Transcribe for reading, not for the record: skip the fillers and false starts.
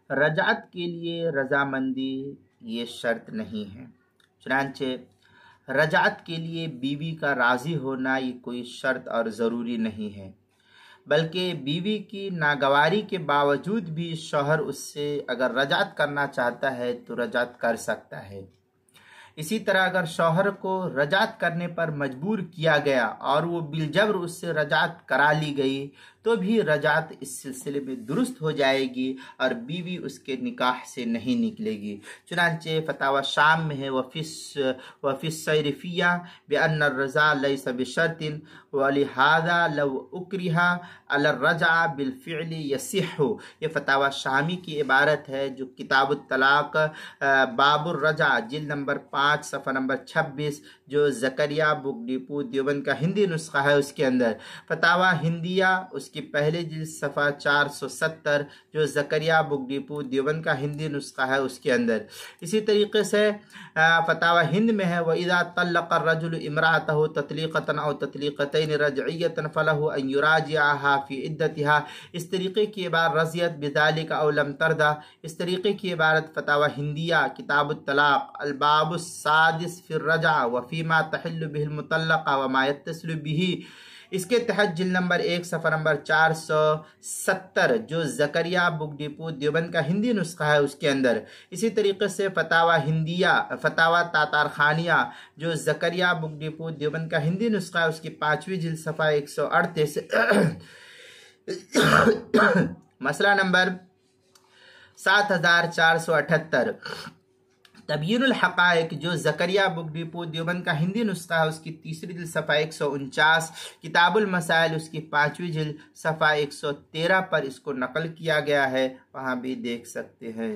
रजात के लिए रजामंदी ये शर्त नहीं है। चुनांचे रजात के लिए बीवी का राज़ी होना ये कोई शर्त और ज़रूरी नहीं है, बल्कि बीवी की नागवारी के बावजूद भी शौहर उससे अगर रजात करना चाहता है तो रजात कर सकता है। इसी तरह अगर शौहर को रजात करने पर मजबूर किया गया और वो बिलजबर उससे रजात करा ली गई तो भी रजात इस सिलसिले में दुरुस्त हो जाएगी और बीवी उसके निकाह से नहीं निकलेगी। चुनांचे फतावा शाम में है वफ़िस सैरिफिया बेअन्न रज़ा लैस बिशर्तिन वलिहाज़ा लव उक्रिहा अल रजा बिलफ़िअल यसिहु। ये फतावा शामी की इबारत है जो किताबुत तलाक बाबुर रजा जिल्द नंबर 5 सफ़ा नंबर 26 जो ज़करिया बुक डिपो देवबंद का हिंदी नुस्खा है उसके अंदर फतावा हिंदिया उसकी पहले जिल्द सफ़ा 470 जो ज़करिया बुक डिपो देवबंद का हिंदी नुस्खा है उसके अंदर। इसी तरीके से फतावा हिंद में है व इज़ा तल्लक़ अर्रजुलु इम्राअतहु तत्लीक़तन औ तत्लीक़तैन रजइयतन फलहु अन युराजिअहा फ़ी इद्दतिहा। इस तरीके की इबारत रज़ियत बिज़ालिका औ लम तरदा। इस तरीके की इबारत फतावा हिंदिया किताबुत तलाक़ अल बाबुस सादिस फ़िर रजा व फ़ीमा तहिल्लु बिहिल मुतल्लक़ा व मा यत्तसिलु बिही। इसके तहत जिल्द नंबर 1 सफ़ा नंबर 470 जो ज़करिया बुक डिपो देवबंद का हिंदी नुस्खा है उसके अंदर। इसी तरीके से फतावा हिंदिया फतावा तातार खानिया जो ज़करिया बुक डिपो देवबंद का हिंदी नुस्खा है उसकी 5वीं जिल्द सफ़ा 138 मसला नंबर 7478 तबयीनुल हक़ाइक़ जो ज़करिया बुक डिपो देवबंद का हिंदी नुस्खा है उसकी 3री जिल्द सफ़ा 149 किताबुल मसाइल उसकी 5वीं जिल्द सफ़ा 113 पर इसको नकल किया गया है, वहाँ भी देख सकते हैं।